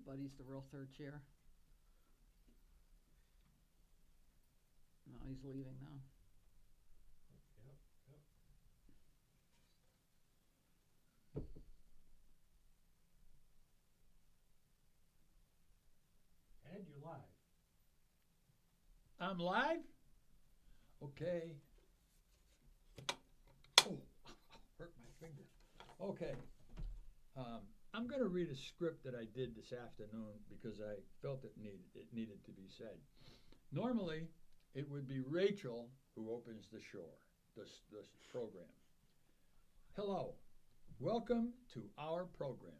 Buddy's the real third chair. No, he's leaving now. Yep, yep. Ed, you're live. I'm live? Okay. Oh, hurt my finger. Okay. I'm going to read a script that I did this afternoon because I felt it needed to be said. Normally, it would be Rachel who opens the show, this program. Hello. Welcome to our program.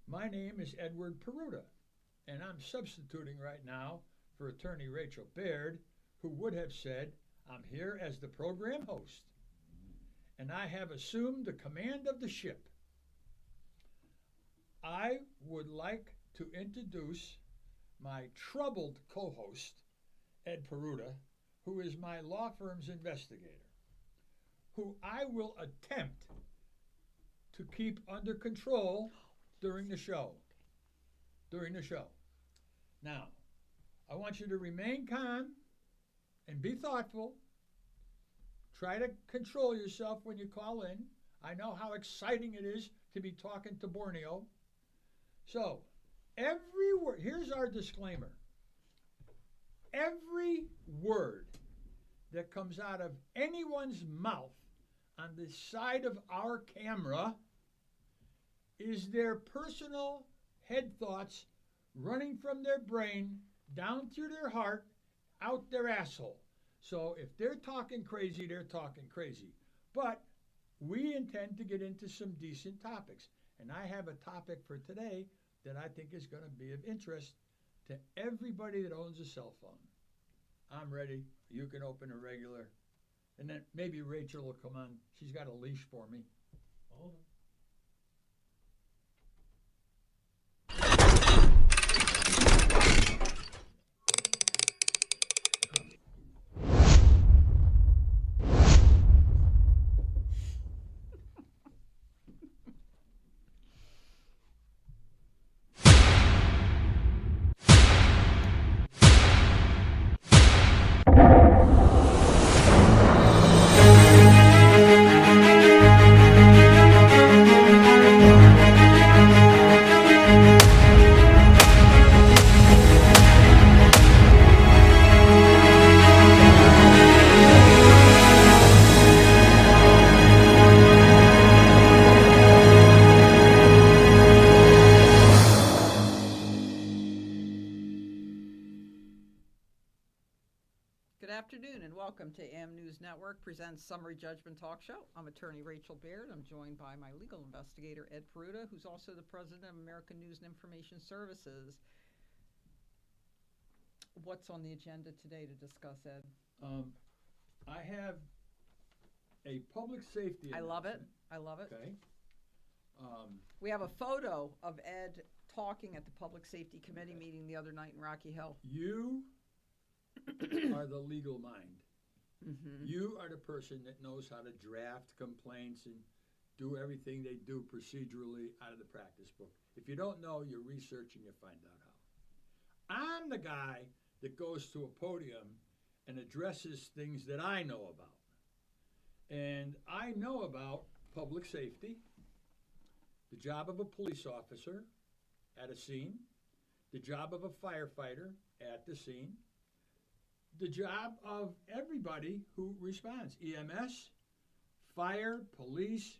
My name is Edward Peruta, and I'm substituting right now for attorney Rachel Baird, who would have said, I'm here as the program host, and I have assumed the command of the ship. I would like to introduce my troubled co-host, Ed Peruta, who is my law firm's investigator, who I will attempt to keep under control during the show. Now, I want you to remain calm and be thoughtful. Try to control yourself when you call in. I know how exciting it is to be talking to Borneo. So, every word, here's our disclaimer. Every word that comes out of anyone's mouth on the side of our camera is their personal head thoughts running from their brain down through their heart, out their asshole. So if they're talking crazy, they're talking crazy. But we intend to get into some decent topics. And I have a topic for today that I think is going to be of interest to everybody that owns a cell phone. I'm ready. You can open a regular. And then maybe Rachel will come on. She's got a leash for me. Hold on. Good afternoon and welcome to AM News Network presents Summary Judgment Talk Show. I'm attorney Rachel Baird. I'm joined by my legal investigator, Ed Peruta, who's also the president of American News and Information Services. What's on the agenda today to discuss, Ed? I have a public safety I love it. announcement. Okay. We have a photo of Ed talking at the Public Safety Committee meeting the other night in Rocky Hill. You are the legal mind. Mm-hmm. You are the person that knows how to draft complaints and do everything they do procedurally out of the practice book. If you don't know, you research and you find out how. I'm the guy that goes to a podium and addresses things that I know about. And I know about public safety, the job of a police officer at a scene, the job of a firefighter at the scene, the job of everybody who responds, EMS, fire, police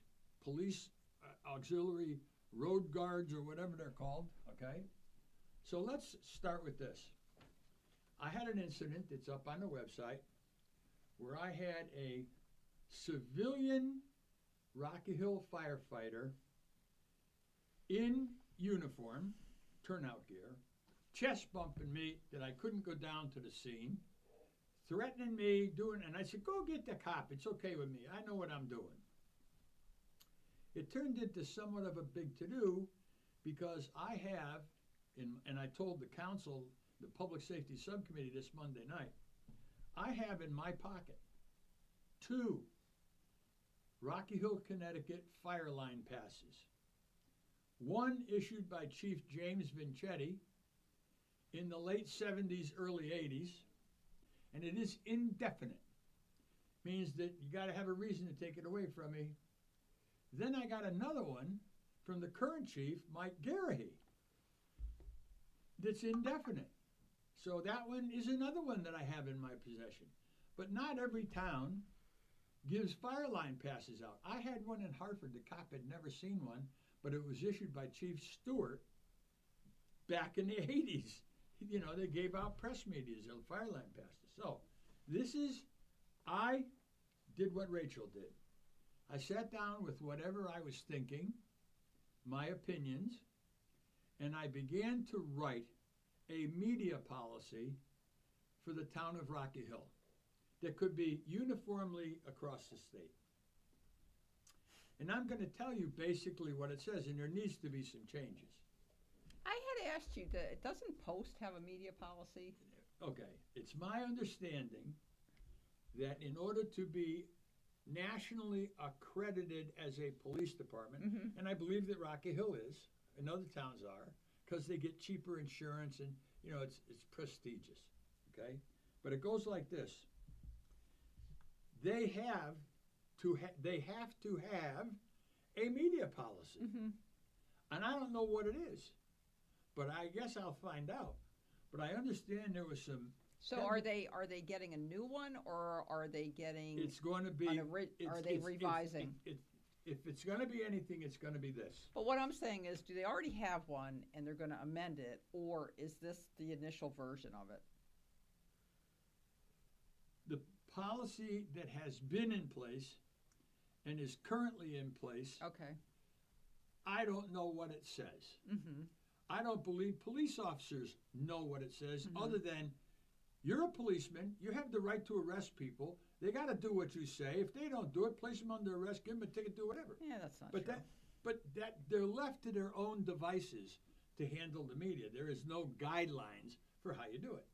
auxiliary road guards or whatever they're called, okay? So let's start with this. I had an incident that's up on the website where I had a civilian Rocky Hill firefighter in uniform, turnout gear, chest bumping me that I couldn't go down to the scene, threatening me, and I said, go get the cop, it's okay with me, I know what I'm doing. It turned into somewhat of a big to-do because I have, and I told the council, the Public Safety Subcommittee this Monday night, I have in my pocket 2 Rocky Hill, Connecticut fire line passes. one issued by Chief James Vincetti in the late 70s, early 80s, and it is indefinite. Means that you got to have a reason to take it away from me. Then I got another one from the current chief, Mike Garahy, that's indefinite. So that one is another one that I have in my possession. But not every town gives fire line passes out. I had one in Hartford. The cop had never seen one, but it was issued by Chief Stewart back in the 80s. You know, they gave out press medias of fire line passes. So I did what Rachel did. I sat down with whatever I was thinking, my opinions, and I began to write a media policy for the town of Rocky Hill that could be uniformly across the state. And I'm going to tell you basically what it says, and there needs to be some changes. I had asked you that, doesn't Post have a media policy? Okay, it's my understanding that in order to be nationally accredited as a police department, and I believe that Rocky Hill is, and other towns are, because they get cheaper insurance and, you know, it's prestigious, okay? But it goes like this. They have to have a media policy. And I don't know what it is, but I guess I'll find out. But I understand there was some. So are they getting a new one, or are they getting? It's going to be. Are they revising? If it's going to be anything, it's going to be this. But what I'm saying is, do they already have one and they're going to amend it, or is this the initial version of it? The policy that has been in place and is currently in place. Okay. I don't know what it says. I don't believe police officers know what it says, other than you're a policeman, you have the right to arrest people. They got to do what you say. If they don't do it, place them under arrest, give them a ticket, do whatever. Yeah, that's not But true. that they're left to their own devices to handle the media. There is no guidelines for how you do it.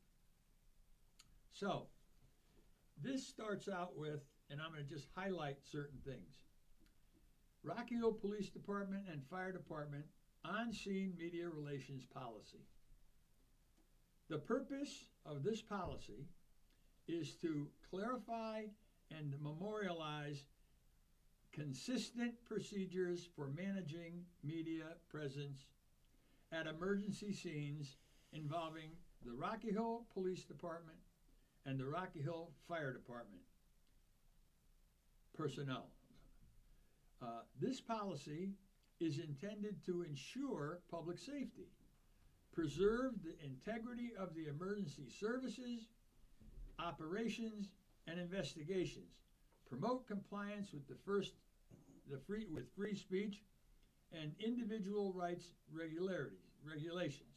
So this starts out with, and I'm going to just highlight certain things. Rocky Hill Police Department and Fire Department on-scene media relations policy. The purpose of this policy is to clarify and memorialize consistent procedures for managing media presence at emergency scenes involving the Rocky Hill Police Department and the Rocky Hill Fire Department personnel. This policy is intended to ensure public safety, preserve the integrity of the emergency services, operations, and investigations, promote compliance with free speech and individual rights regulations,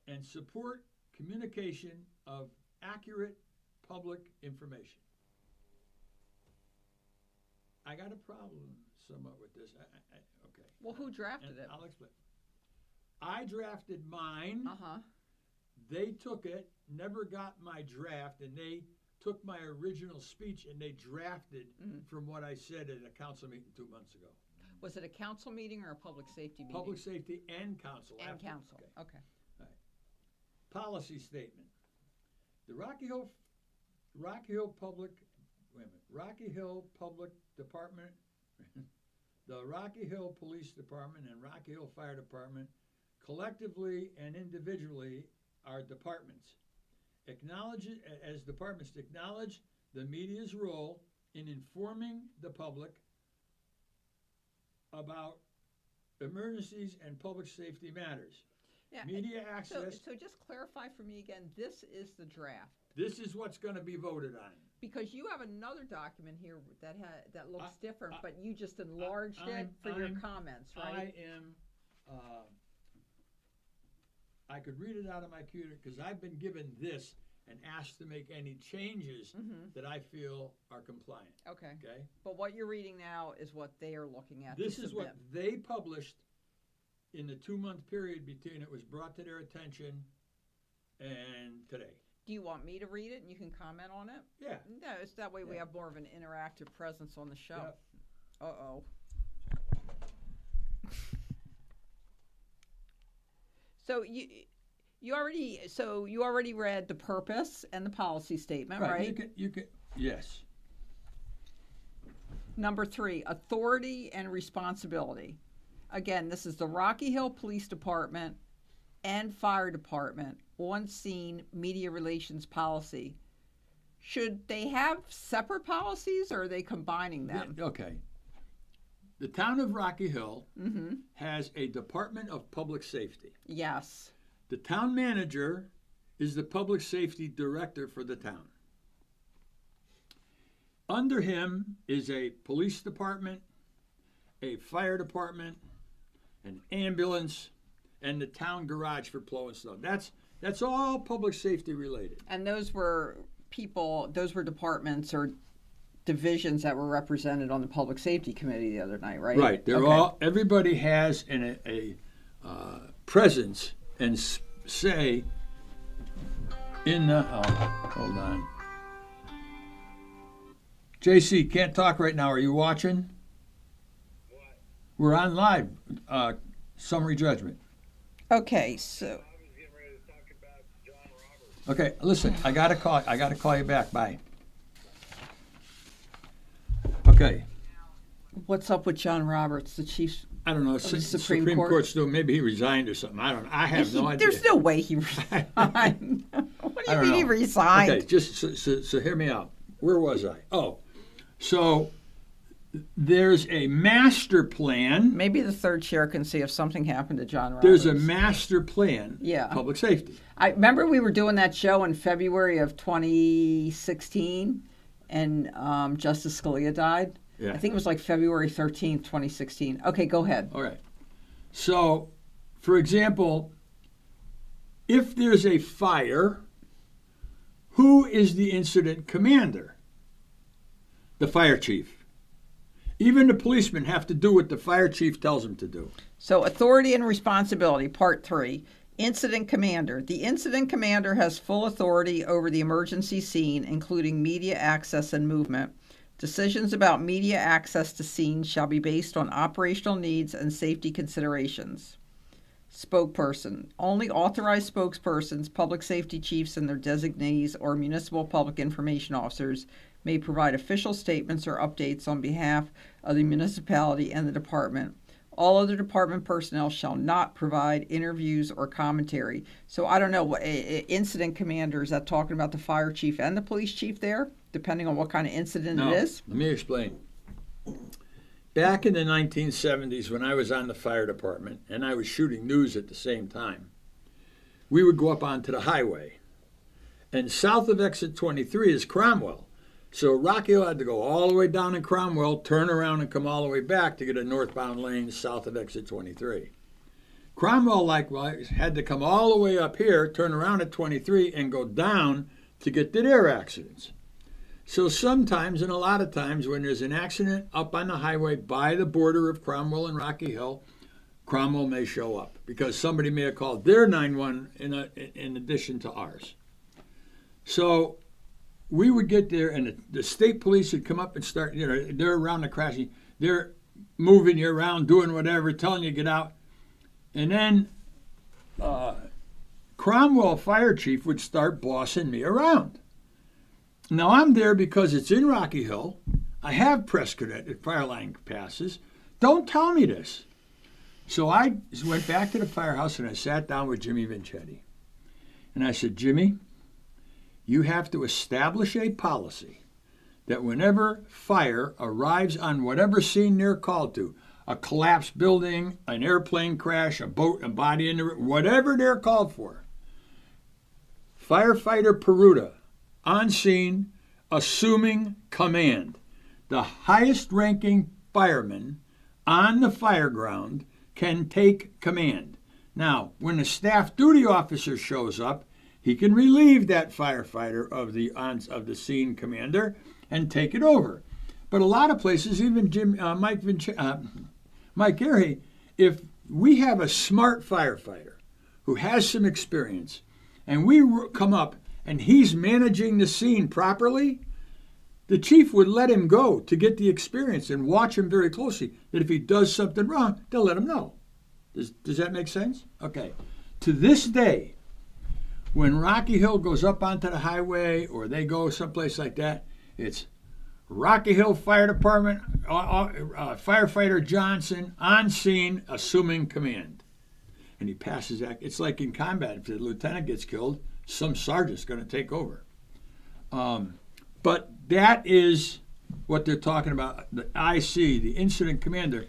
and support communication of accurate public information. I got a problem somewhat with this. Okay. Well, who drafted And it? I'll explain. I drafted mine. Uh-huh. They took it, never got my draft, and they took my original speech and they drafted from what I said at a council meeting 2 months ago. Was it a council meeting or a public safety meeting? Public safety and council. And after. council. Okay. All right. Policy statement. The Rocky Hill Public Department, the Rocky Hill Police Department and Rocky Hill Fire Department collectively and individually are departments. As departments to acknowledge the media's role in informing the public about emergencies and public safety matters. Yeah. Media access. So just clarify for me again, this is the draft. This is what's going to be voted on. Because you have another document here that looks different, but you just enlarged it for your comments, right? I could read it out of my computer because I've been given this and asked to make any changes that I feel are compliant. Okay. Okay. But what you're reading now is what they are looking at. This to is submit. what they published in the 2-month period between it was brought to their attention and today. Do you want me to read it and you can comment on it? Yeah. No, it's that way we Yeah. have more of an interactive presence on the show. Yep. Uh-oh. So you already read the purpose and the policy statement, right? You can, yes. Number 3, authority and responsibility. Again, this is the Rocky Hill Police Department and Fire Department on-scene media relations policy. Should they have separate policies, or are they combining them? Okay. The town of Rocky Hill Mm-hmm. has a Department of Public Safety. Yes. The town manager is the public safety director for the town. Under him is a police department, a fire department, an ambulance, and the town garage for plow and snow. That's all public safety related. And those were departments or divisions that were represented on the Public Safety Committee the other night, right? Right. They're Okay. all. Everybody has a presence and say in the. Oh, hold on. JC, can't talk right now. Are you watching? What? We're on live. Summary judgment. Okay, so I was getting ready to talk about John Roberts. Okay, listen. I gotta call you back. Bye. Okay. what's up with John Roberts, the chief? I don't know. the Supreme Supreme Court? Court's doing. Maybe he resigned or something. I don't know. I have no idea. There's no way he resigned. What do I you don't mean he know. resigned? Okay, just so hear me out. Where was I? Oh, so there's a master plan. Maybe the third chair can see if something happened to John Roberts. There's a master plan. Yeah. Public safety. I remember we were doing that show in February of 2016, and Justice Scalia died. Yeah. I think it was like February 13th, 2016. Okay, go ahead. All right. So, for example, if there's a fire, who is the incident commander? The fire chief. Even the policemen have to do what the fire chief tells them to do. So, authority and responsibility, part 3. Incident commander. The incident commander has full authority over the emergency scene, including media access and movement. Decisions about media access to scenes shall be based on operational needs and safety considerations. Spokesperson. Only authorized spokespersons, public safety chiefs and their designees, or municipal public information officers may provide official statements or updates on behalf of the municipality and the department. All other department personnel shall not provide interviews or commentary. So I don't know, what incident commander, is that talking about the fire chief and the police chief there, depending on what kind of incident No, it is? let me explain. Back in the 1970s, when I was on the fire department and I was shooting news at the same time, we would go up onto the highway. And south of exit 23 is Cromwell. So Rocky Hill had to go all the way down in Cromwell, turn around and come all the way back to get a northbound lane south of exit 23. Cromwell likewise had to come all the way up here, turn around at 23 and go down to get to their accidents. So sometimes, and a lot of times, when there's an accident up on the highway by the border of Cromwell and Rocky Hill, Cromwell may show up because somebody may have called their 911 in addition to ours. So we would get there, and the state police would come up and start, they're around the crash. They're moving you around, doing whatever, telling you to get out. And then Cromwell fire chief would start bossing me around. Now, I'm there because it's in Rocky Hill. I have press cadet at fire line passes. Don't tell me this. So I went back to the firehouse and I sat down with Jimmy Vincetti. And I said, Jimmy, you have to establish a policy that whenever fire arrives on whatever scene they're called to, a collapsed building, an airplane crash, a boat, a body in the river, whatever they're called for, firefighter Peruta, on scene, assuming command. The highest ranking fireman on the fire ground can take command. Now, when the staff duty officer shows up, he can relieve that firefighter of the scene commander and take it over. But a lot of places, even Mike Gary, if we have a smart firefighter who has some experience, and we come up and he's managing the scene properly, the chief would let him go to get the experience and watch him very closely, that if he does something wrong, they'll let him know. Does that make sense? Okay. to this day, when Rocky Hill goes up onto the highway or they go someplace like that, it's Rocky Hill Fire Department, firefighter Johnson on scene, assuming command. And he passes that. It's like in combat. If the lieutenant gets killed, some sergeant's going to take over. But that is what they're talking about. The IC, the incident commander.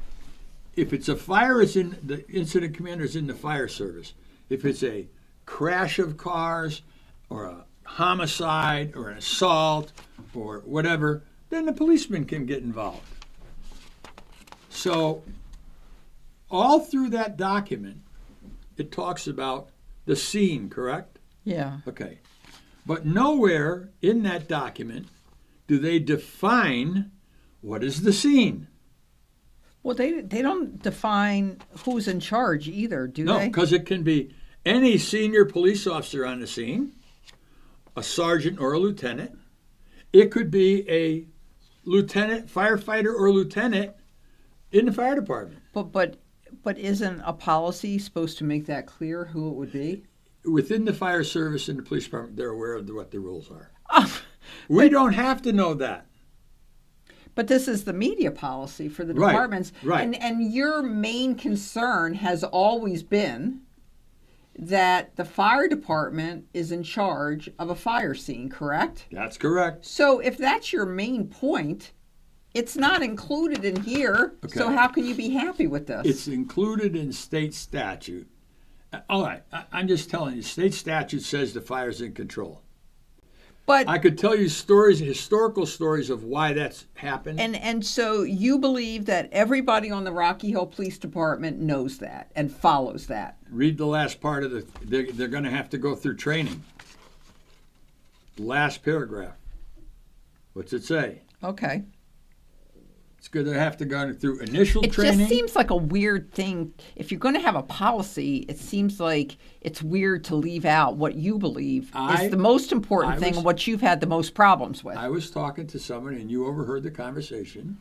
If it's a fire, it's in the incident commander is in the fire service. If it's a crash of cars or a homicide or an assault or whatever, then the policeman can get involved. So all through that document, it talks about the scene, correct? Yeah. Okay. But nowhere in that document do they define what is the scene. Well, they don't define who's in charge either, do No, they? because it can be any senior police officer on the scene, a sergeant or a lieutenant. It could be a lieutenant, firefighter, or lieutenant in the fire department. But isn't a policy supposed to make that clear who it would be? Within the fire service and the police department, they're aware of what the rules are. Oh, We don't have to know that. but this is the media policy for the Right, departments. right. And your main concern has always been that the fire department is in charge of a fire scene, correct? That's correct. So if that's your main point, it's not included in here. So Okay. how can you be happy with this? It's included in state statute. All right, I'm just telling you, state statute says the fire's in control. but I could tell you stories, historical stories of why that's happened. and so you believe that everybody on the Rocky Hill Police Department knows that and follows that. Read the last part of they're going to have to go through training. Last paragraph. What's it say? Okay. It's going to have to go through initial It training. just seems like a weird thing. If you're going to have a policy, it seems like it's weird to leave out what you believe is the most important thing and what you've had the most problems with. I was talking to someone, and you overheard the conversation,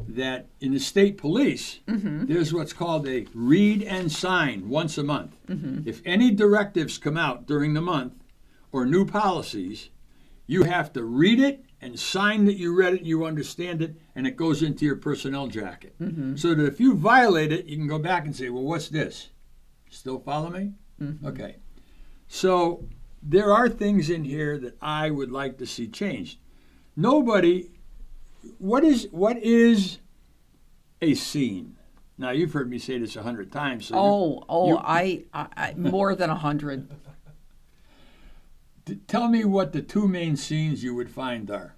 that in the state police, there's what's called a read and sign once a month. If any directives come out during the month or new policies, you have to read it and sign that you read it, you understand it, and it goes into your personnel jacket. So that if you violate it, you can go back and say, well, what's this? Still follow me? Okay. So there are things in here that I would like to see changed. Nobody, what is a scene? Now, you've heard me say this 100 times. So I more than 100. Tell me what the two main scenes you would find are.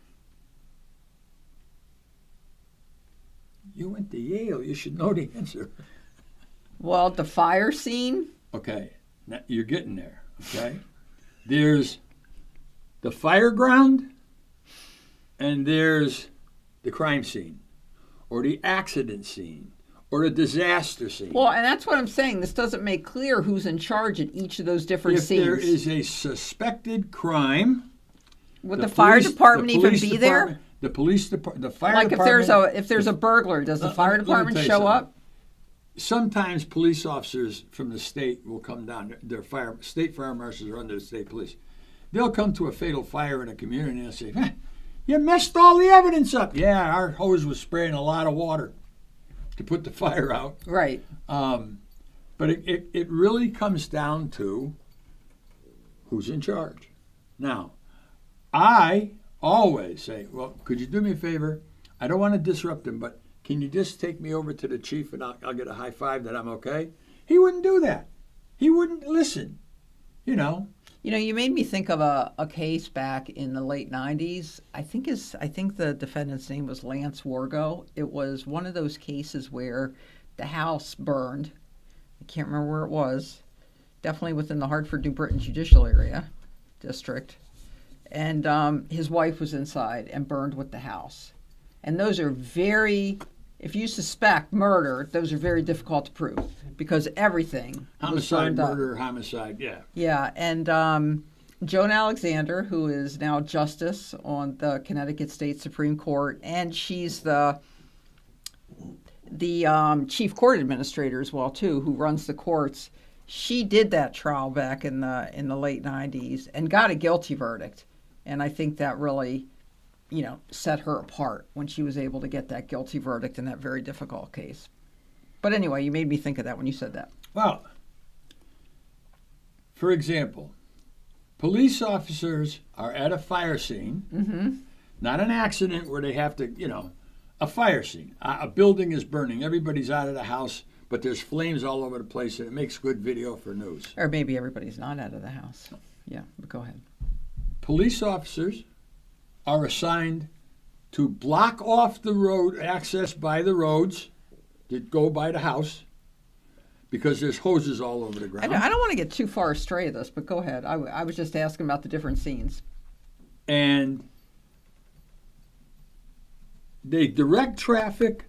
You went to Yale. You should know the answer. Well, the fire scene. Okay, now you're getting there. Okay, there's the fire ground, and there's the crime scene, or the accident scene, or the disaster scene. Well, and that's what I'm saying. This doesn't make clear who's in charge at each of those different If scenes. there is a suspected crime, Would the fire department even be there? The police department, the fire Like department. if there's a burglar, does the fire Let me department tell you show something. up? Sometimes police officers from the state will come down. State fire marshals are under the state police. They'll come to a fatal fire in a community and they'll say, "You messed all the evidence up." Yeah, our hose was spraying a lot of water to put the fire out. Right. But it really comes down to who's in charge. Now, I always say, well, could you do me a favor? I don't want to disrupt him, but can you just take me over to the chief and I'll get a high five that I'm okay? He wouldn't do that. He wouldn't listen. You know. You know, you made me think of a case back in the late '90s. I think the defendant's name was Lance Wargo. It was one of those cases where the house burned. I can't remember where it was. Definitely within the Hartford New Britain Judicial Area District. And his wife was inside and burned with the house. And those are if you suspect murder, those are very difficult to prove because everything was Homicide, burned up. murder, homicide, yeah. Yeah, and Joan Alexander, who is now justice on the Connecticut State Supreme Court, and she's the chief court administrator as well too, who runs the courts. she did that trial back in the late 90s and got a guilty verdict. And I think that really, set her apart when she was able to get that guilty verdict in that very difficult case. But anyway, you made me think of that when you said that. Well, for example, police officers are at a fire scene, not an accident where they have to, a fire scene. A building is burning. Everybody's out of the house, but there's flames all over the place, and it makes good video for news. Or maybe everybody's not out of the house. Yeah, but go ahead. Police officers are assigned to block off the road access by the roads that go by the house because there's hoses all over the I ground. don't want to get too far astray of this, but go ahead. I was just asking about the different scenes. And they direct traffic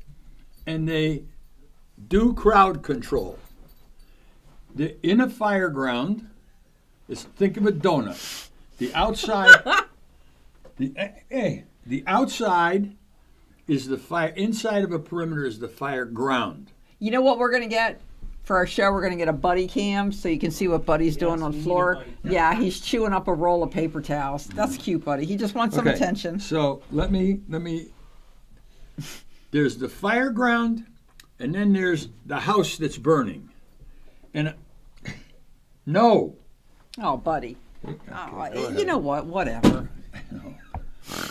and they do crowd control. In a fire ground, think of a donut. The outside, the outside is the fire. Inside of a perimeter is the fire ground. You know what we're going to get for our show? We're going to get a buddy cam so you can see what Buddy's doing on the floor. Yeah, he's chewing up a roll of paper towels. That's cute, Buddy. He just wants some Okay, attention. So let me. There's the fire ground, and then there's the house that's burning. And no. Oh, Buddy. Okay, Oh, go ahead. you know what? Whatever.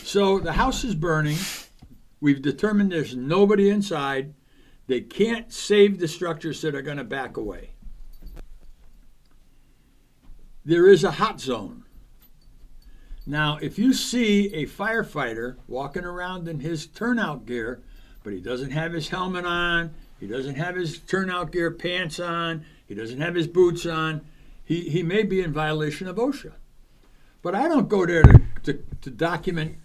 So the house is burning. We've determined there's nobody inside. They can't save the structure, so they're going to back away. There is a hot zone. Now, if you see a firefighter walking around in his turnout gear, but he doesn't have his helmet on, he doesn't have his turnout gear pants on, he doesn't have his boots on, he may be in violation of OSHA. But I don't go there to document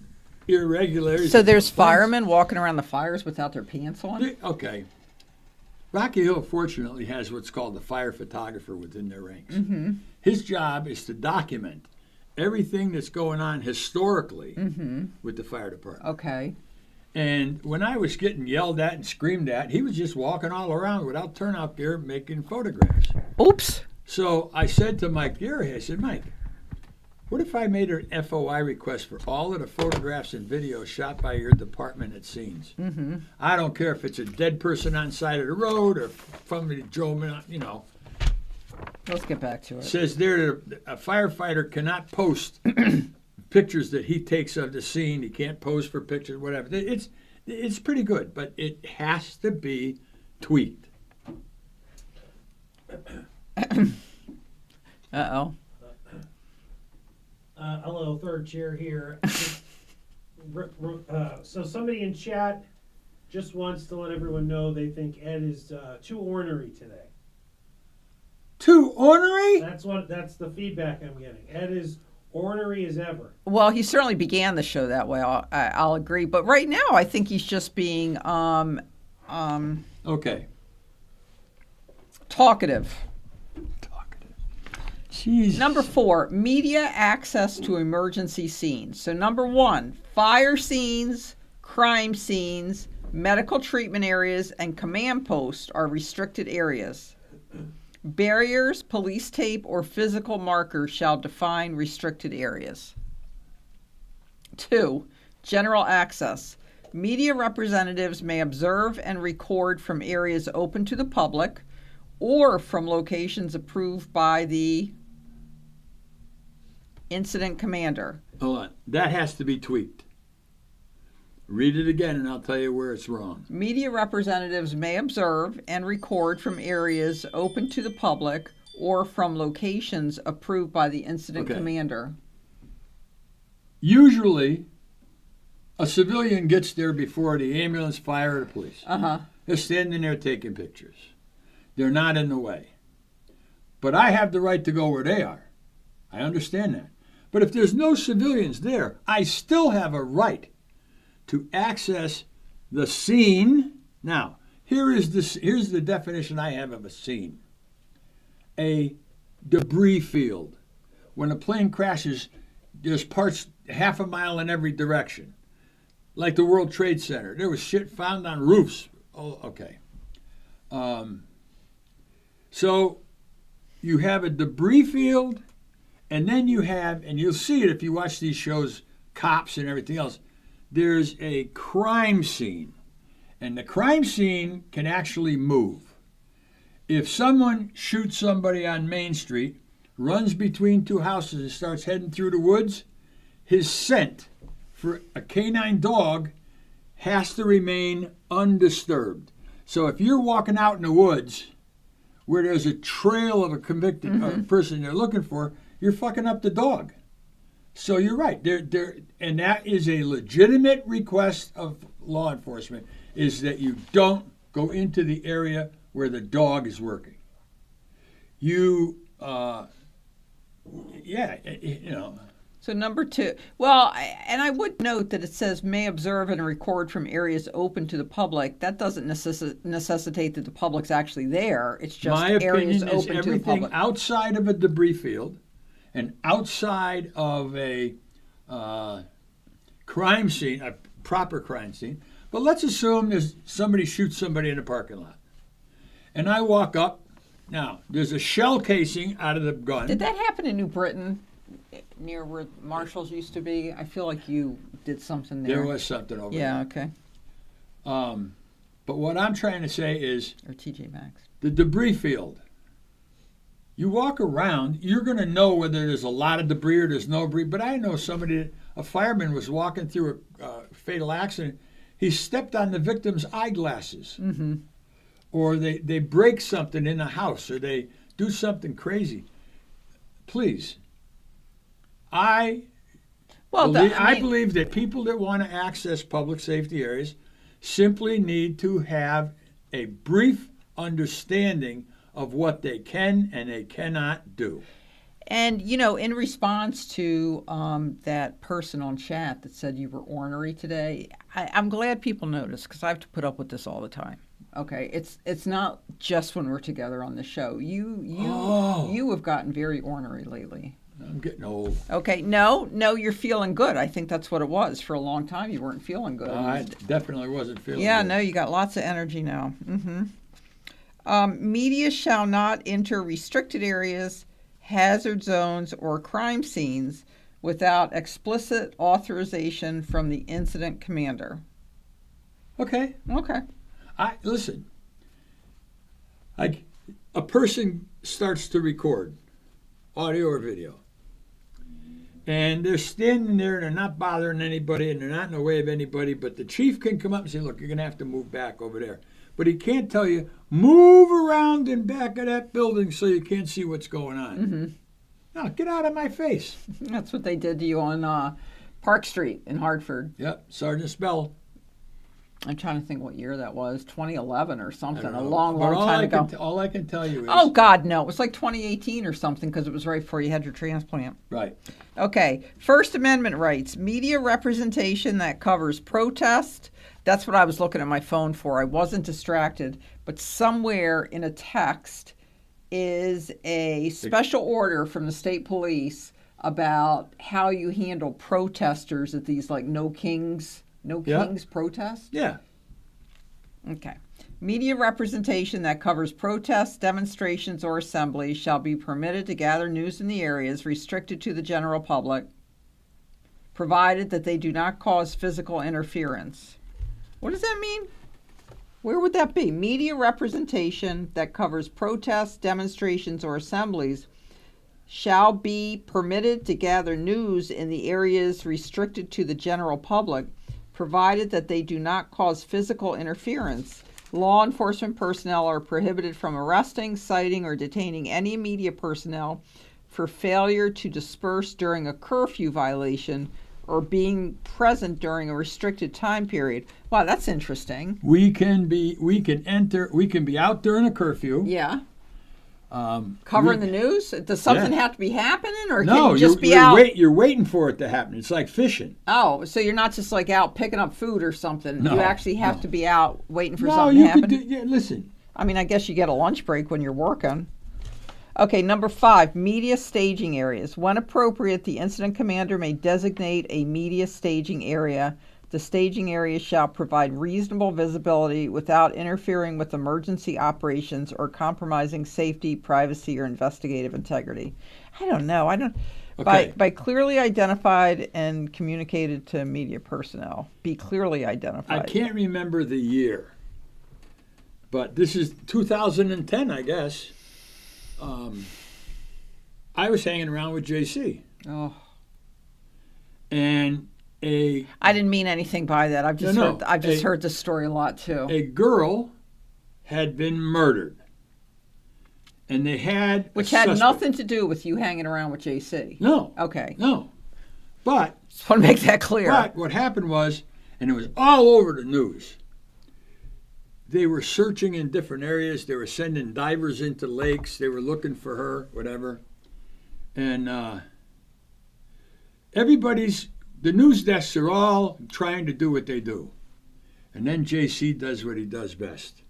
irregularities. So there's firemen walking around the fires without their pants on? Okay. Rocky Hill, fortunately, has what's called the fire photographer within their ranks. Mm-hmm. His job is to document everything that's going on historically with the fire department. Okay. And when I was getting yelled at and screamed at, he was just walking all around without turnout gear making photographs. Oops. So I said to Mike Geary, I said, Mike, what if I made an FOI request for all of the photographs and videos shot by your department at scenes? Mm-hmm. I don't care if it's a dead person on the side of the road or somebody drove, Let's get back to it. says there that a firefighter cannot post pictures that he takes of the scene. He can't pose for pictures, whatever. It's pretty good, but it has to be tweaked. Uh-oh. Hello, third chair here. So somebody in chat just wants to let everyone know they think Ed is too ornery today. Too ornery? That's the feedback I'm getting. Ed is ornery as ever. Well, he certainly began the show that way. I'll agree. But right now, I think he's just being Okay. talkative. Jeez. Number 4, media access to emergency scenes. So number 1, fire scenes, crime scenes, medical treatment areas, and command posts are restricted areas. Barriers, police tape, or physical markers shall define restricted areas. 2, general access. Media representatives may observe and record from areas open to the public or from locations approved by the incident commander. Hold on. That has to be tweaked. Read it again and I'll tell you where it's wrong. Media representatives may observe and record from areas open to the public or from locations approved by the incident commander. Usually, a civilian gets there before the ambulance, fire, or the police. Uh-huh. They're standing there taking pictures. They're not in the way. But I have the right to go where they are. I understand that. But if there's no civilians there, I still have a right to access the scene. Now, here's the definition I have of a scene. A debris field. When a plane crashes, there's parts half a mile in every direction. Like the World Trade Center. There was shit found on roofs. Oh, okay. So you have a debris field, and then you have, and you'll see it if you watch these shows, Cops and everything else, there's a crime scene. And the crime scene can actually move. If someone shoots somebody on Main Street, runs between two houses and starts heading through the woods, his scent for a canine dog has to remain undisturbed. So if you're walking out in the woods where there's a trail of a convicted person they're looking for, you're fucking up the dog. So you're right. And that is a legitimate request of law enforcement, is that you don't go into the area where the dog is working. You, So number 2, well, and I would note that it says may observe and record from areas open to the public. That doesn't necessitate that the public's actually there. It's just my areas opinion is open to the everything public. outside of a debris field and outside of a crime scene, a proper crime scene. But let's assume there's somebody shoots somebody in a parking lot. And I walk up. Now, there's a shell casing out of the gun. Did that happen in New Britain, near where Marshalls used to be? I feel like you did something there. There was something over Yeah, there. okay. But what I'm trying to say is Or TJ Maxx. the debris field. You walk around, you're going to know whether there's a lot of debris or there's no debris. But I know a fireman was walking through a fatal accident. He stepped on the victim's eyeglasses. Mm-hmm. Or they break something in the house, or they do something crazy. Please. I believe that people that want to access public safety areas simply need to have a brief understanding of what they can and they cannot do. And, in response to that person on chat that said you were ornery today, I'm glad people notice, because I have to put up with this all the time. Okay, it's not just when we're together on the show. You have gotten very ornery lately. I'm getting old. Okay, no, you're feeling good. I think that's what it was. For a long time, you weren't feeling good. I definitely wasn't feeling Yeah, good. no, you got lots of energy now. Mm-hmm. Media shall not enter restricted areas, hazard zones, or crime scenes without explicit authorization from the incident commander. Okay. Okay. Listen. A person starts to record audio or video, and they're standing there and they're not bothering anybody and they're not in the way of anybody, but the chief can come up and say, look, you're going to have to move back over there. But he can't tell you, move around in back of that building so you can't see what's going on. Mm-hmm. No, get out of my face. That's what they did to you on Park Street in Hartford. Yep, Sergeant Spell. I'm trying to think what year that was, 2011 or something, I a don't know. long But time ago. all I can tell you is... Oh, God, no. It was like 2018 or something, because it was right before you had your transplant. Right. Okay. First Amendment rights. Media representation that covers protest. That's what I was looking at my phone for. I wasn't distracted. But somewhere in a text is a special order from the state police about how you handle protesters at these, like, No Kings protests. Yeah. Okay. Media representation that covers protests, demonstrations, or assemblies shall be permitted to gather news in the areas restricted to the general public, provided that they do not cause physical interference. What does that mean? Where would that be? Media representation that covers protests, demonstrations, or assemblies shall be permitted to gather news in the areas restricted to the general public, provided that they do not cause physical interference. Law enforcement personnel are prohibited from arresting, citing, or detaining any media personnel for failure to disperse during a curfew violation or being present during a restricted time period. Wow, that's interesting. We can be out during a curfew. Yeah. Covering the news? Does something have to be happening, or can you just be you're out? You're waiting for it to happen. It's like fishing. Oh, so you're not just like out picking up food or something. No, you actually have to be out waiting for No, something to you happen. could do. Listen. I mean, I guess you get a lunch break when you're working. Okay, number 5, media staging areas. When appropriate, the incident commander may designate a media staging area The staging area shall provide reasonable visibility without interfering with emergency operations or compromising safety, privacy, or investigative integrity. I don't know. I don't. Okay. By clearly identified and communicated to media personnel. Be clearly identified. I can't remember the year, but this is 2010, I guess. I was hanging around with JC, Oh, and I didn't mean anything by that. I've just No, heard this story a lot too. a girl had been murdered, and they had Which a had suspect. nothing to do with you hanging around with JC. No, Okay. no, but Just want to make that clear. what happened was, and it was all over the news. They were searching in different areas. They were sending divers into lakes. They were looking for her, whatever. And the news desks are all trying to do what they do. And then JC does what he does best.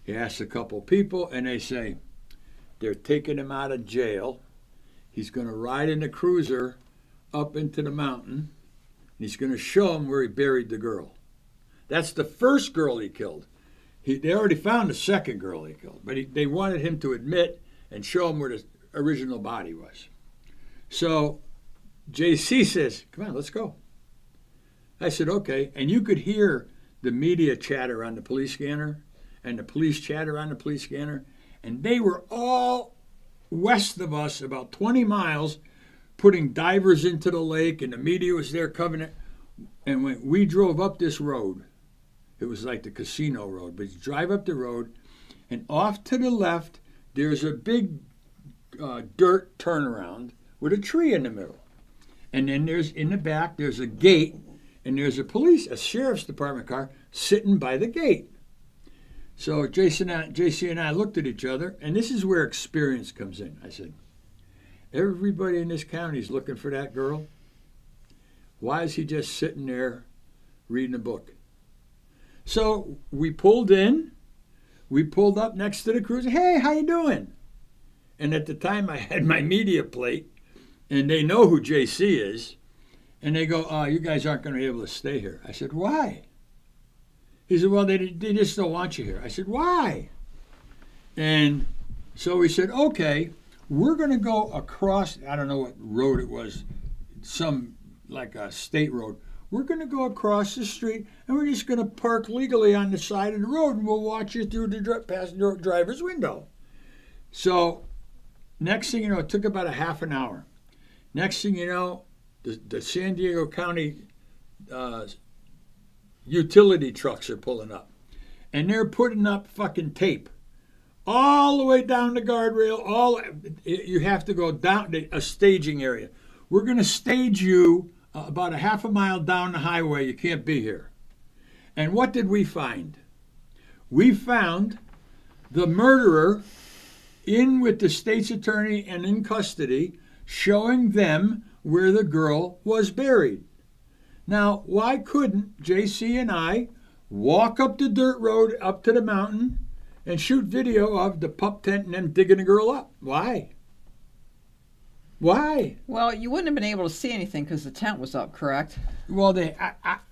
He asks a couple people, and they say, they're taking him out of jail. He's going to ride in the cruiser up into the mountain. He's going to show him where he buried the girl. That's the first girl he killed. They already found the second girl he killed, but they wanted him to admit and show him where the original body was. So JC says, come on, let's go. I said, okay. And you could hear the media chatter on the police scanner and the police chatter on the police scanner. And they were all west of us, about 20 miles, putting divers into the lake, and the media was there covering it. And when we drove up this road, it was like the casino road, but you drive up the road, and off to the left, there's a big dirt turnaround with a tree in the middle. And then in the back, there's a gate, and there's a sheriff's department car sitting by the gate. So JC and I looked at each other, and this is where experience comes in. I said, everybody in this county is looking for that girl. Why is he just sitting there reading a book? So we pulled up next to the cruiser. Hey, how you doing? And at the time I had my media plate, and they know who JC is, and they go, you guys aren't going to be able to stay here. I said, why? He said, well, they just don't want you here. I said, why? And so we said, okay, we're going to go across, I don't know what road it was, like a state road. We're going to go across the street, and we're just going to park legally on the side of the road, and we'll watch you through the passenger driver's window. So next thing you know, it took about a half an hour. Next thing you know, the San Diego County utility trucks are pulling up. And they're putting up fucking tape all the way down the guardrail. You have to go down a staging area. We're going to stage you about a half a mile down the highway. You can't be here. And what did we find? We found the murderer in with the state's attorney and in custody, showing them where the girl was buried. Now, why couldn't JC and I walk up the dirt road up to the mountain and shoot video of the pup tent and them digging the girl up? Why? Why? Well, you wouldn't have been able to see anything because the tent was up, correct? Well,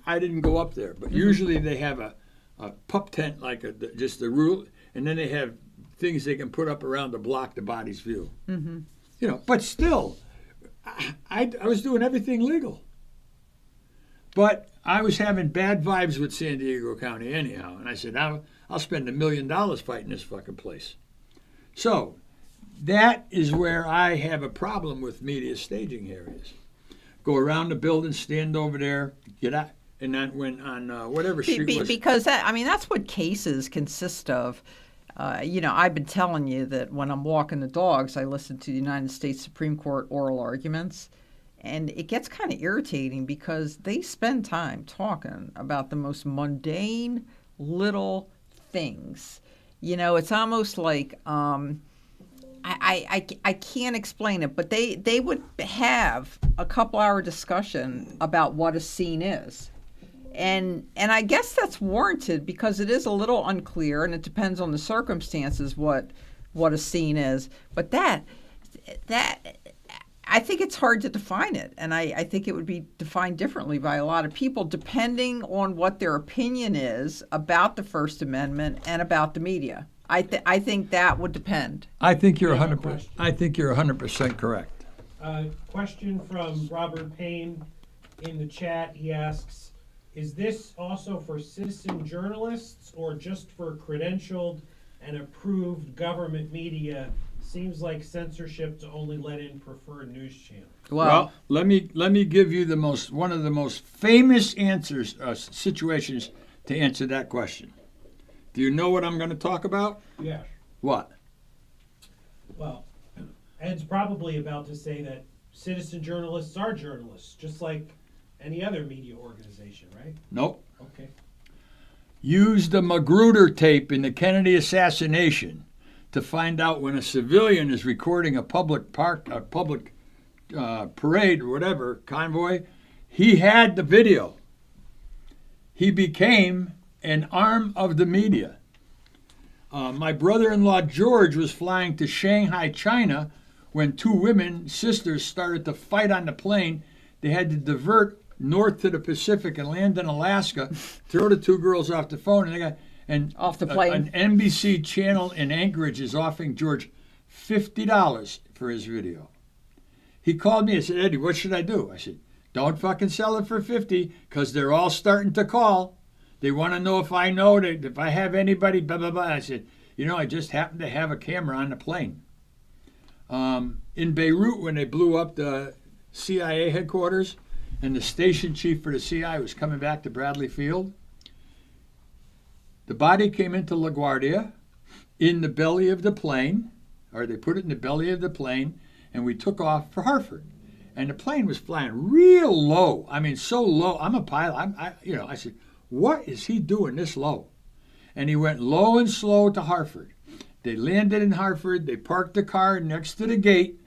I didn't go up there, but usually they have a pup tent, like just the roof, and then they have things they can put up around to block the body's view. Mm-hmm. You know, but still, I was doing everything legal. But I was having bad vibes with San Diego County anyhow, and I said, I'll spend $1 million fighting this fucking place. So that is where I have a problem with media staging areas. Go around the building, stand over there, get out, and then when on whatever street was. Because that's what cases consist of. I've been telling you that when I'm walking the dogs, I listen to the United States Supreme Court oral arguments. And it gets kind of irritating because they spend time talking about the most mundane little things. You know, it's almost like I can't explain it, but they would have a couple-hour discussion about what a scene is. And I guess that's warranted because it is a little unclear, and it depends on the circumstances what a scene is. But that I think it's hard to define it, and I think it would be defined differently by a lot of people depending on what their opinion is about the First Amendment and about the media. I think that would depend. I think you're I have a 100%. question. I think you're 100% correct. Question from Robert Payne in the chat. He asks, is this also for citizen journalists or just for credentialed and approved government media? Seems like censorship to only let in preferred news channels. Well, let me give you one of the most famous answers situations to answer that question. Do you know what I'm going to talk about? Yeah. What? Well, Ed's probably about to say that citizen journalists are journalists, just like any other media organization, right? Nope. Okay. Use the Magruder tape in the Kennedy assassination to find out when a civilian is recording a public parade or whatever, convoy. He had the video. He became an arm of the media. My brother-in-law George was flying to Shanghai, China, when two women, sisters, started to fight on the plane. They had to divert north to the Pacific and land in Alaska, throw the two girls off the phone, and they got off the plane. An NBC channel in Anchorage is offering George $50 for his video. He called me and said, Eddie, what should I do? I said, don't fucking sell it for $50 because they're all starting to call. They want to know if I know that if I have anybody, blah, blah, blah. I said, I just happen to have a camera on the plane. In Beirut, when they blew up the CIA headquarters and the station chief for the CIA was coming back to Bradley Field, the body came into LaGuardia in the belly of the plane, or they put it in the belly of the plane, and we took off for Hartford. And the plane was flying real low. I mean, so low. I'm a pilot. I said, what is he doing this low? And he went low and slow to Hartford. They landed in Hartford. They parked the car next to the gate.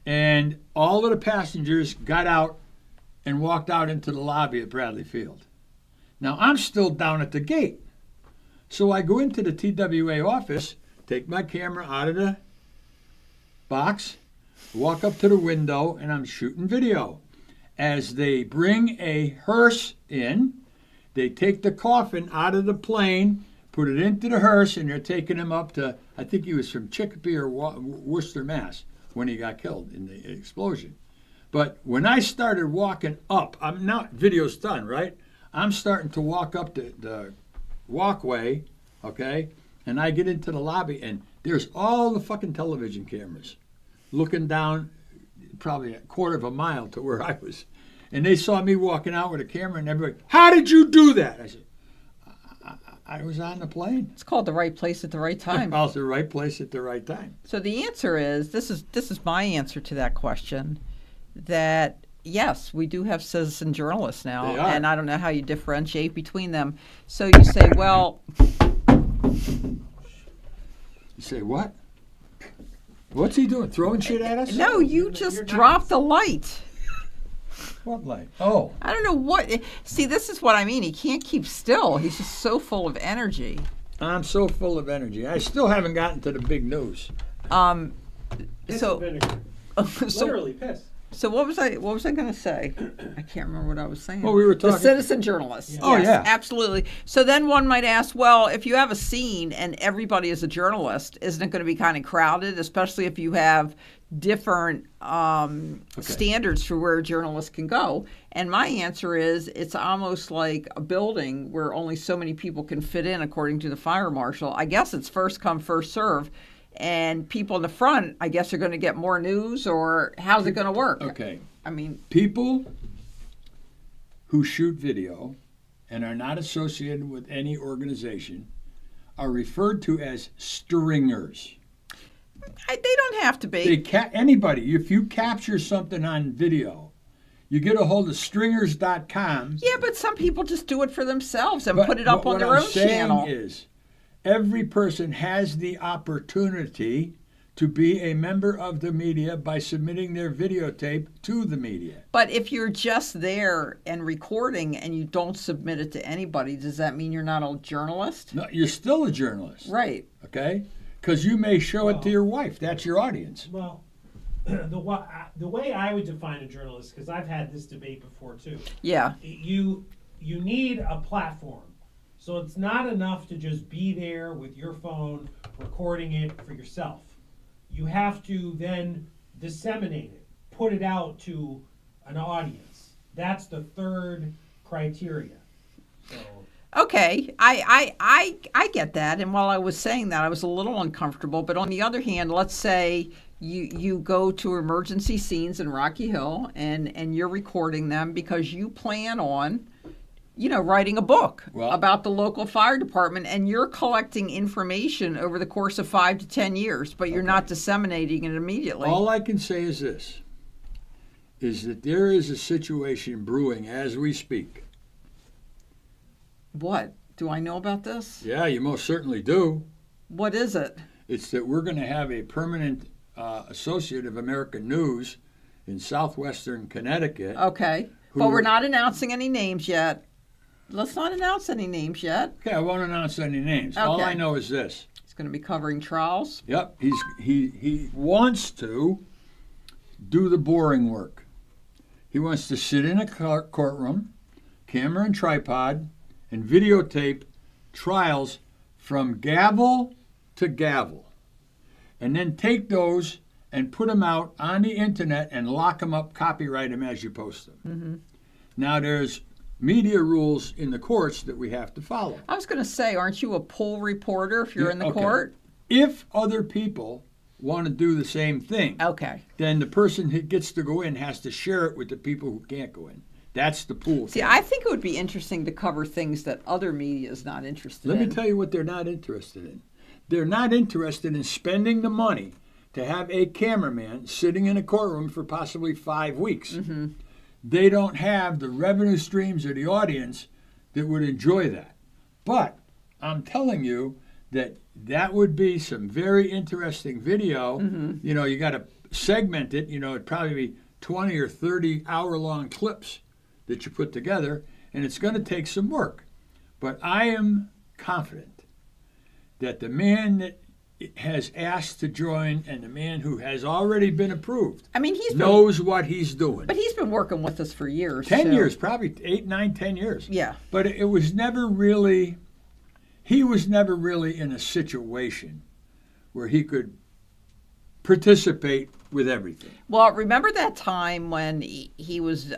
And all of the passengers got out and walked out into the lobby at Bradley Field. Now, I'm still down at the gate. So I go into the TWA office, take my camera out of the box, walk up to the window, and I'm shooting video. As they bring a hearse in, they take the coffin out of the plane, put it into the hearse, and they're taking him up to, I think he was from Chicopee or Worcester, Mass, when he got killed in the explosion. But when I started walking up, I'm now, video's done, right? I'm starting to walk up the walkway, okay? And I get into the lobby, and there's all the fucking television cameras looking down probably a quarter of a mile to where I was. And they saw me walking out with a camera, and everybody, how did you do that? I said, I was on the plane. It's called the right place at the right time. I was at the right place at the right time. So the answer is, this is my answer to that question, that yes, we do have citizen journalists now, They are. and I don't know how you differentiate between them. So you say, well, You say, what? What's he doing? Throwing shit at us? no, you just dropped the light. What light? Oh. I don't know what. See, this is what I mean. He can't keep still. He's just so full of energy. I'm so full of energy. I still haven't gotten to the big news. Piss So, and vinegar. so, Literally piss. so what was I going to say? I can't remember what I was saying. Well, we were the talking- citizen journalists. Oh, Yes, yeah. absolutely. So then one might ask, well, if you have a scene and everybody is a journalist, isn't it going to be kind of crowded, especially if you have different standards for where a journalist can go? And my answer is, it's almost like a building where only so many people can fit in, according to the fire marshal. I guess it's first come, first serve. And people in the front, I guess, are going to get more news, or how's it going to work? Okay. I mean, People who shoot video and are not associated with any organization are referred to as stringers. they don't have to be. Anybody, if you capture something on video, you get a hold of stringers.com. Yeah, but some people just do it for themselves and But put it up on what their I'm own saying channel. is, every person has the opportunity to be a member of the media by submitting their videotape to the media. But if you're just there and recording and you don't submit it to anybody, does that mean you're not a journalist? No, you're still a journalist, Right. okay? Because you may show it to your wife. That's your audience. Well, the way I would define a journalist, because I've had this debate before too. Yeah. You need a platform. So it's not enough to just be there with your phone recording it for yourself. You have to then disseminate it, put it out to an audience. That's the third criteria. So Okay, I get that, and while I was saying that, I was a little uncomfortable. But on the other hand, let's say you go to emergency scenes in Rocky Hill, and you're recording them because you plan on, writing a book Well- about the local fire department, and you're collecting information over the course of 5 to 10 years, but you're not disseminating it immediately. All I can say is this, is that there is a situation brewing as we speak. What? Do I know about this? Yeah, you most certainly do. What is it? It's that we're going to have a permanent associate of American News in southwestern Connecticut. Okay, Who- but we're not announcing any names yet. Let's not announce any names yet. Okay, I won't announce any names. All Okay. I know is this. It's going to be covering trials. Yep, he wants to do the boring work. He wants to sit in a courtroom, camera and tripod, and videotape trials from gavel to gavel, and then take those and put them out on the internet and lock them up, copyright them as you post them. Mm-hmm. Now there's media rules in the courts that we have to follow. I was going to say, aren't you a poll reporter if you're Yeah, in the okay. court? If other people want to do the same thing, Okay. then the person who gets to go in has to share it with the people who can't go in. That's the pool. See, I think it would be interesting to cover things that other media is not interested Let in. me tell you what they're not interested in. They're not interested in spending the money to have a cameraman sitting in a courtroom for possibly 5 weeks. Mm-hmm. They don't have the revenue streams or the audience that would enjoy that. But I'm telling you that would be some very interesting video. Mm-hmm. You got to segment it. It'd probably be 20 or 30 hour-long clips that you put together, and it's going to take some work. But I am confident that the man that has asked to join and the man who has already been approved I mean, he's been, knows what he's doing. but he's been working with us for years. 10 so- years, probably 8, 9, 10 years. Yeah. But it was never really, he was never really in a situation where he could participate with everything. Well, remember that time when he was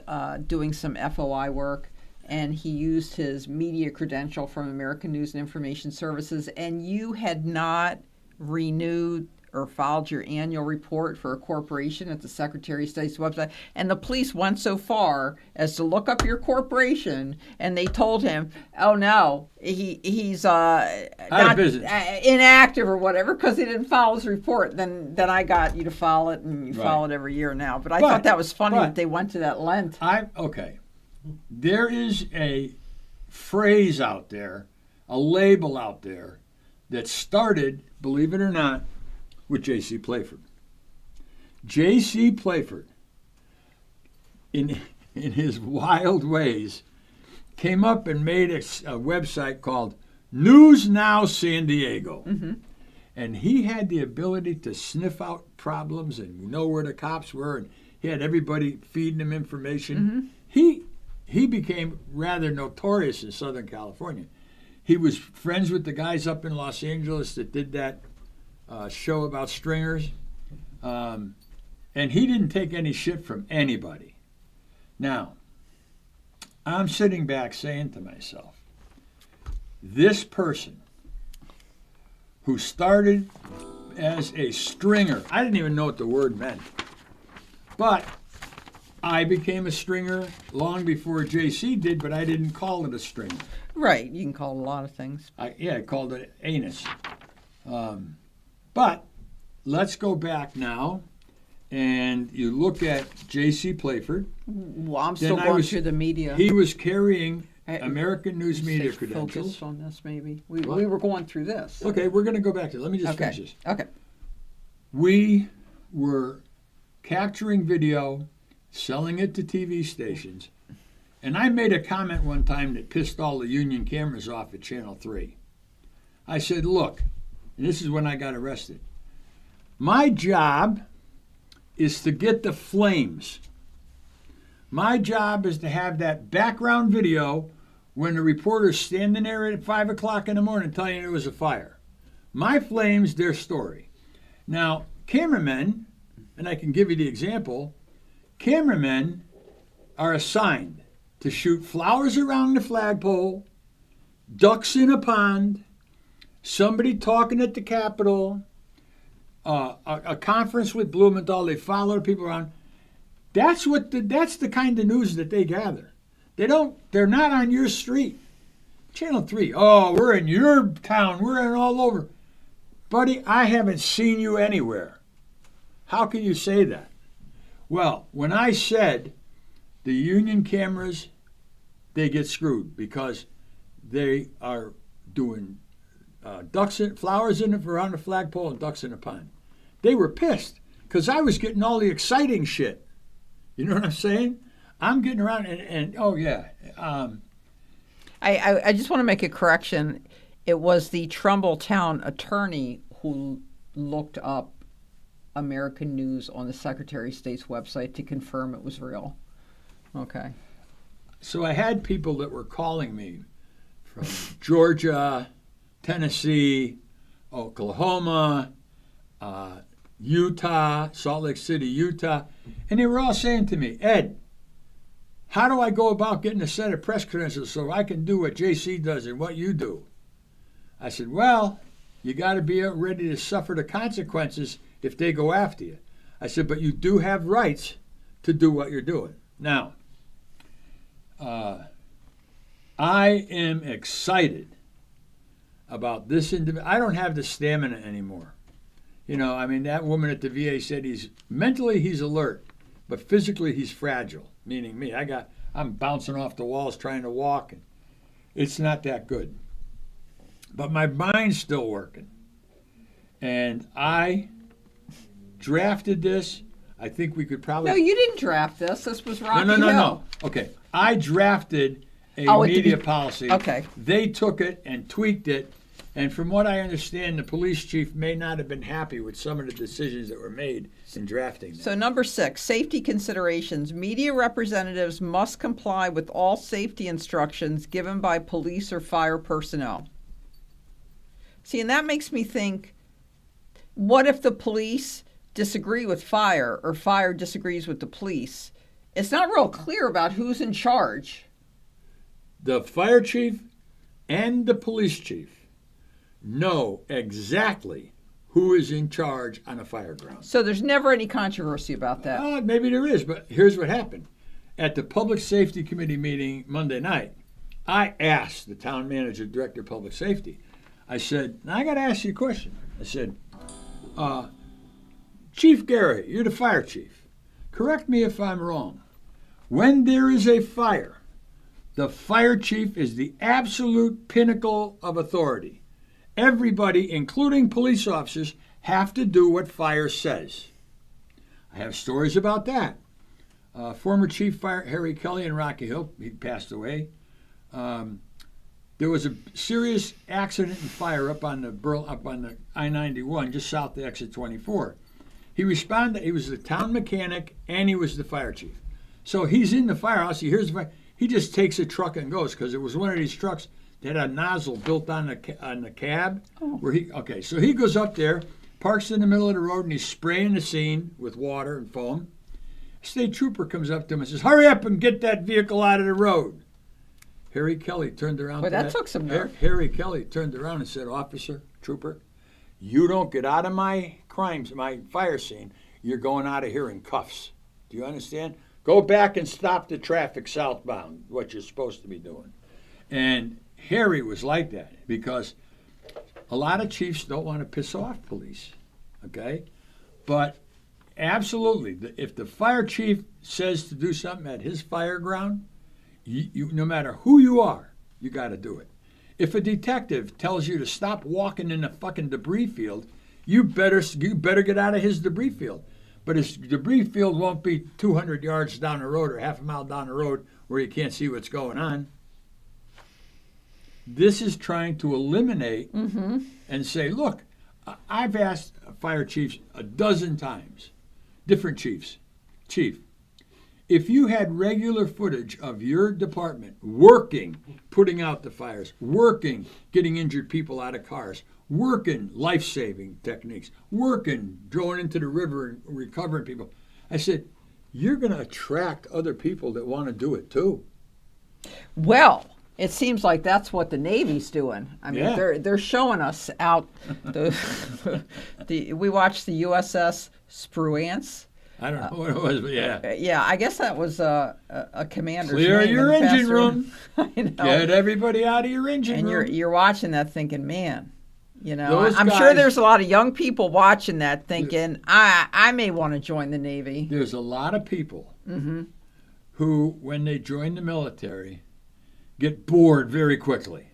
doing some FOI work and he used his media credential from American News and Information Services, and you had not renewed or filed your annual report for a corporation at the Secretary of State's website, and the police went so far as to look up your corporation, and they told him, "Oh no, he's not business. inactive or whatever because he didn't file his report." Then I got you to file it, and you Right. file it every year now. But I But- thought that was funny but- that they went to that length. Okay. There is a phrase out there, a label out there, that started, believe it or not, with J.C. Playford. J.C. Playford, in his wild ways, came up and made a website called News Now San Diego. Mm-hmm. And he had the ability to sniff out problems and know where the cops were, and he had everybody feeding him information. Mm-hmm. He became rather notorious in Southern California. He was friends with the guys up in Los Angeles that did that show about stringers. And he didn't take any shit from anybody. Now, I'm sitting back saying to myself, this person who started as a stringer, I didn't even know what the word meant, but I became a stringer long before JC did, but I didn't call it a stringer. Right, you can call it a lot of things. I called it anus. But let's go back now, and you look at J.C. Playford. Well, I'm still Then I going was- through the media. He was carrying I- American News Media Stay credentials. focused on this, maybe. What? We were going through this. Okay, we're going to go back to it. Let me just finish Okay. this. Okay. We were capturing video, selling it to TV stations, and I made a comment one time that pissed all the union cameras off at Channel 3. I said, look, and this is when I got arrested, my job is to get the flames. My job is to have that background video when the reporter's standing there at 5 o'clock in the morning telling you there was a fire. My flames, their story. Now, cameramen, and I can give you the example, cameramen are assigned to shoot flowers around the flagpole, ducks in a pond, somebody talking at the Capitol, a conference with Blumenthal. They follow people around. That's the kind of news that they gather. They're not on your street. Channel 3, oh, we're in your town, we're in all over. Buddy, I haven't seen you anywhere. How can you say that? Well, when I said the union cameras, they get screwed because they are doing flowers around the flagpole and ducks in a pond. They were pissed because I was getting all the exciting shit. You know what I'm saying? I'm getting around and oh yeah. I just want to make a correction. It was the Trumbull town attorney who looked up American News on the Secretary of State's website to confirm it was real. Okay. So I had people that were calling me from Georgia, Tennessee, Oklahoma, Utah, Salt Lake City, Utah, and they were all saying to me, Ed, how do I go about getting a set of press credentials so I can do what JC does and what you do? I said, well, you got to be ready to suffer the consequences if they go after you. I said, but you do have rights to do what you're doing. Now, I am excited about this individual. I don't have the stamina anymore. You know, I mean, that woman at the VA said mentally he's alert, but physically he's fragile, meaning me. I'm bouncing off the walls trying to walk, and it's not that good. But my mind's still working. And I drafted this. I think we could probably... No, you didn't draft this. This was Rocky Hill. No. Okay. I drafted a media policy. Okay. They took it and tweaked it. And from what I understand, the police chief may not have been happy with some of the decisions that were made in drafting that. So number 6, safety considerations. Media representatives must comply with all safety instructions given by police or fire personnel. See, and that makes me think, what if the police disagree with fire or fire disagrees with the police? It's not real clear about who's in charge. The fire chief and the police chief know exactly who is in charge on a fire ground. So there's never any controversy about that. Maybe there is, but here's what happened. At the Public Safety Committee meeting Monday night, I asked the town manager, director of public safety, I said, now I got to ask you a question. I said, Chief Gary, you're the fire chief. Correct me if I'm wrong. When there is a fire, the fire chief is the absolute pinnacle of authority. Everybody, including police officers, have to do what fire says. I have stories about that. Former Chief Fire Harry Kelly in Rocky Hill, he passed away. There was a serious accident and fire up on the I-91, just south of exit 24. He responded. He was the town mechanic and he was the fire chief. So he's in the firehouse. He hears the fire. He just takes a truck and goes because it was one of these trucks that had a nozzle built on the cab. Oh. So he goes up there, parks in the middle of the road, and he's spraying the scene with water and foam. A state trooper comes up to him and says, "Hurry up and get that vehicle out of the road." Harry Kelly turned around. Well, that took some nerve. Harry Kelly turned around and said, "Officer, trooper, you don't get out of my fire scene, you're going out of here in cuffs. Do you understand? Go back and stop the traffic southbound, what you're supposed to be doing." And Harry was like that because a lot of chiefs don't want to piss off police, okay? But absolutely, if the fire chief says to do something at his fire ground, you no matter who you are, you got to do it. If a detective tells you to stop walking in the fucking debris field, you better get out of his debris field. But his debris field won't be 200 yards down the road or half a mile down the road where you can't see what's going on. This is trying to eliminate and say, look, I've asked fire chiefs a dozen times, different chiefs. Chief, if you had regular footage of your department working, putting out the fires, working, getting injured people out of cars, working life-saving techniques, working, going into the river and recovering people, I said, you're going to attract other people that want to do it too. Well, it seems like that's what the Navy's doing. I mean, Yeah. they're showing us out the we watched the USS Spruance. I don't know what it was, but yeah. Yeah, I guess that was a commander's Clear name your in the engine past room. I know. Get everybody out of your engine And room. you're watching that thinking, man, you know, Those I'm sure guys- there's a lot of young people watching that thinking, I may want to join the Navy. There's a lot of people Mm-hmm. who, when they join the military, get bored very quickly.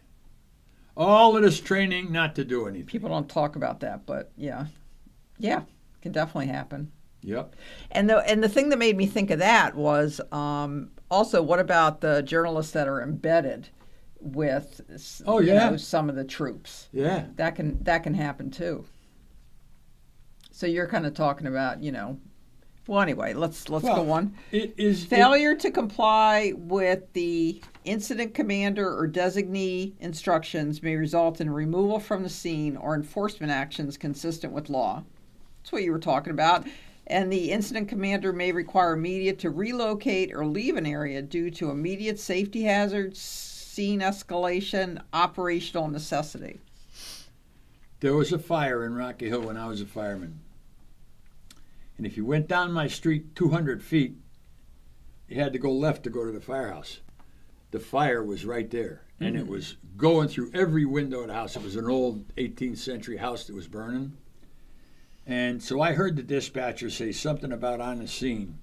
All of this training not to do anything. People don't talk about that, but yeah, can definitely happen. Yep. And the thing that made me think of that was also, what about the journalists that are embedded with Oh, yeah. some of the troops? Yeah. That can happen too. So you're kind of talking about, well, anyway, let's go on. It is Failure to comply with the incident commander or designee instructions may result in removal from the scene or enforcement actions consistent with law. That's what you were talking about. And the incident commander may require immediate to relocate or leave an area due to immediate safety hazards, scene escalation, operational necessity. There was a fire in Rocky Hill when I was a fireman. And if you went down my street 200 feet, you had to go left to go to the firehouse. The fire was right there, and it was going through every window of the house. It was an old 18th century house that was burning. And so I heard the dispatcher say something about on the scene.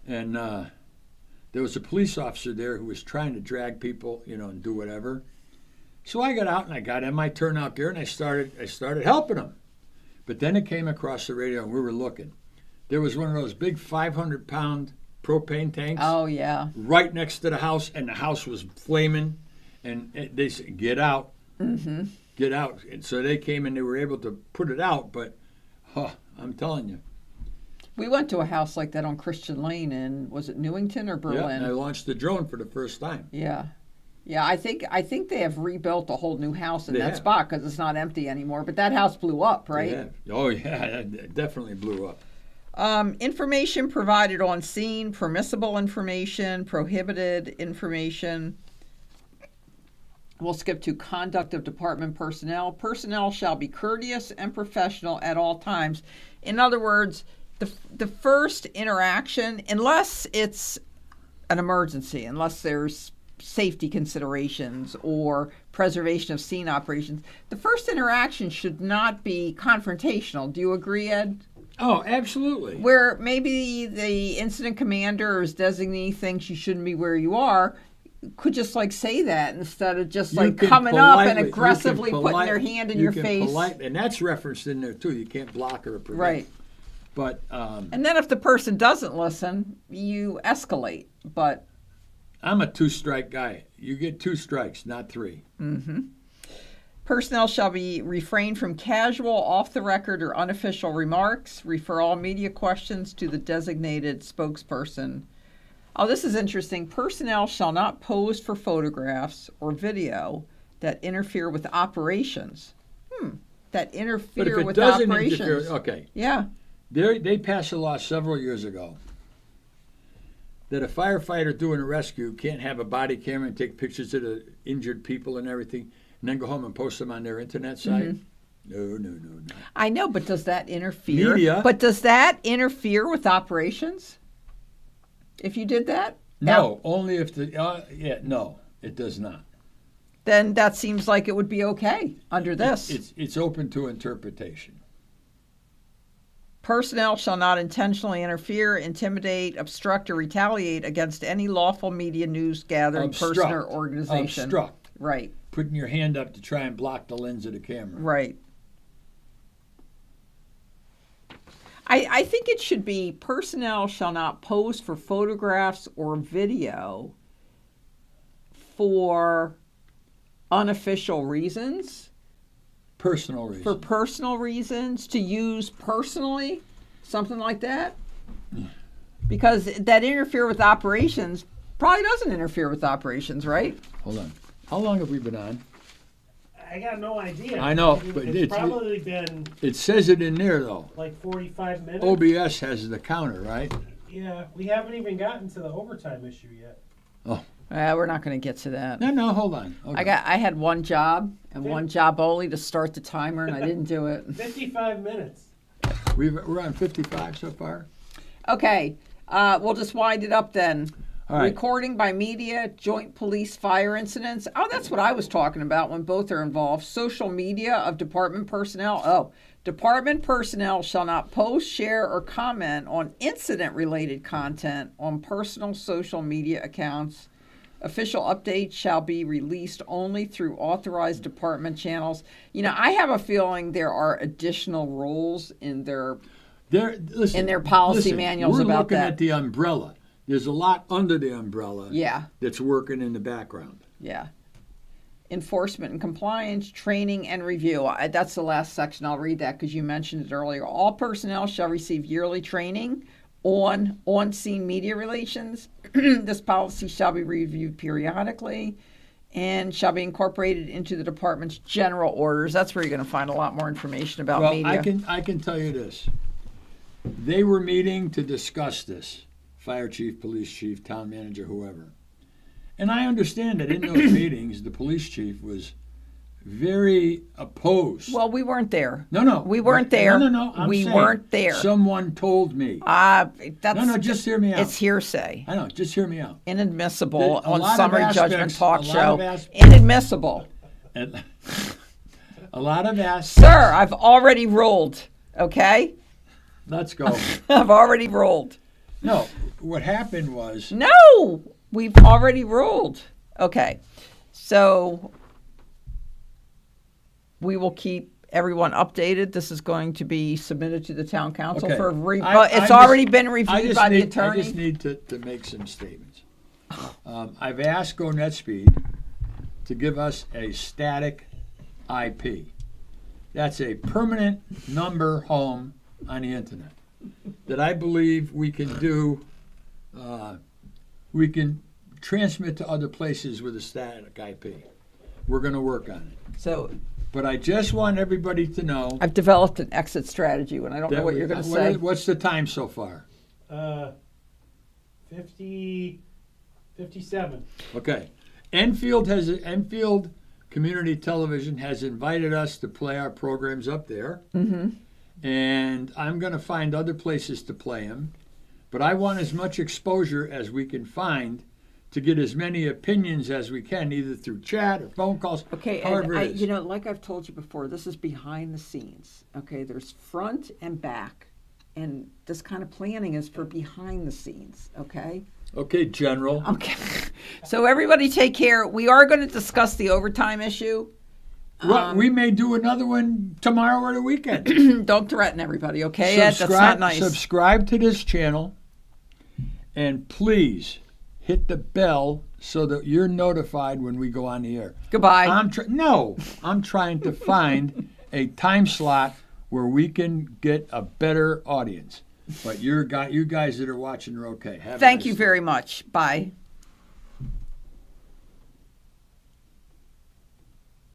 And there was a police officer there who was trying to drag people, and do whatever. So I got out and I got in my turnout gear and I started helping them. But then it came across the radio and we were looking. There was one of those big 500-pound propane tanks Oh, yeah. right next to the house, and the house was flaming. And they said, "Get out, get out." And so they came and they were able to put it out. But I'm telling you, We went to a house like that on Christian Lane in, was it Newington or yeah, Berlin? and I launched the drone for the first time. Yeah. Yeah, I think they have rebuilt a whole new house in They that have. spot because it's not empty anymore. But that house blew up, right? Yeah. Oh yeah, it definitely blew up. Information provided on scene, permissible information, prohibited information. We'll skip to conduct of department personnel. Personnel shall be courteous and professional at all times. In other words, the first interaction, unless it's an emergency, unless there's safety considerations or preservation of scene operations, the first interaction should not be confrontational. Do you agree, Ed? Oh, absolutely. Where maybe the incident commander or his designee thinks you shouldn't be where you are, could just say that instead of just You can coming up and politely- you aggressively can putting polite- their hand in you your can face. and that's referenced in there too. You can't block or prevent. Right. But And then if the person doesn't listen, you escalate. But I'm a 2-strike guy. You get 2 strikes, not 3. personnel shall be refrained from casual, off-the-record, or unofficial remarks. Refer all media questions to the designated spokesperson. Oh, this is interesting. Personnel shall not pose for photographs or video that interfere with operations. That But if interfere it with doesn't operations. interfere, okay. Yeah. They passed a law several years ago that a firefighter doing a rescue can't have a body camera and take pictures of the injured people and everything, and then go home and post them on their internet site. No. I know, but does that interfere? Media. But does that interfere with operations? If you did that? No, only if no, it does not. Then that seems like it would be okay under this. It's open to interpretation. Personnel shall not intentionally interfere, intimidate, obstruct, or retaliate against any lawful media news gathering person or organization. Obstruct. Right, Putting your hand up to try and block the lens of the camera. right. I think it should be personnel shall not pose for photographs or video for unofficial reasons, Personal reason. for personal reasons, to use personally. something like that? Because that interfere with operations probably doesn't interfere with operations, right? Hold on. How long have we been on? I got no idea. I know, It- but it's it's- probably been It says it in there, though. like 45 minutes. OBS has the counter, right? Yeah, we haven't even gotten to the overtime issue yet. We're not going to get to that. No, hold on. Okay. I had one job and one job only to start the timer, and I didn't do it. 55 minutes. We're on 55 so far? Okay, we'll just wind it up then. All right. Recording by media, joint police fire incidents. Oh, that's what I was talking about when both are involved. Social media of department personnel. Oh, department personnel shall not post, share, or comment on incident-related content on personal social media accounts. Official updates shall be released only through authorized department channels. You know, I have a feeling there are additional rules in their Listen, in their policy manuals we're about looking that. at the umbrella. There's a lot under the umbrella Yeah. that's working in the background. Yeah. Enforcement and compliance, training and review. That's the last section. I'll read that because you mentioned it earlier. All personnel shall receive yearly training on on-scene media relations. This policy shall be reviewed periodically and shall be incorporated into the department's general orders. That's where you're going to find a lot more information about Well, media. I can tell you this. They were meeting to discuss this. Fire chief, police chief, town manager, whoever. And I understand that in those meetings, the police chief was very opposed. Well, we weren't there. No. We weren't there. No. I'm We saying weren't there. Someone told me. That's No, just hear me out. It's hearsay. I know, just hear me out. Inadmissible A lot on of summary judgment aspects- talk a lot show. of as- Inadmissible. And a lot of aspects. Sir, I've already ruled. Okay? Let's go. I've already ruled. No, what happened was No! We've already ruled. Okay. So we will keep everyone updated. This is going to be submitted to the town council Okay. for I it's just- already been I reviewed just by the need- attorney. I just need to make some statements. I've asked GoNetspeed to give us a static IP. That's a permanent number home on the internet that I believe we can do. We can transmit to other places with a static IP. We're going to work on it. So But I just want everybody to know I've developed an exit strategy when I don't know that what we- you're going to say. What's the time so far? 57. Okay. Enfield Community Television has invited us to play our programs up there. Mm-hmm. And I'm going to find other places to play them. But I want as much exposure as we can find to get as many opinions as we can, either through chat or phone calls, Okay, however and it is. like I've told you before, this is behind the scenes. Okay, there's front and back, and this kind of planning is for behind the scenes. Okay. Okay, General. Okay. So everybody, take care. We are going to discuss the overtime issue. Well, we may do another one tomorrow or the weekend. Don't threaten everybody, okay? Ed? That's not nice. Subscribe to this channel, and please hit the bell so that you're notified when we go on the air. Goodbye. I'm trying to find a time slot where we can get a better audience. But you guys that are watching are okay. Have a Thank nice you day. very much. Bye.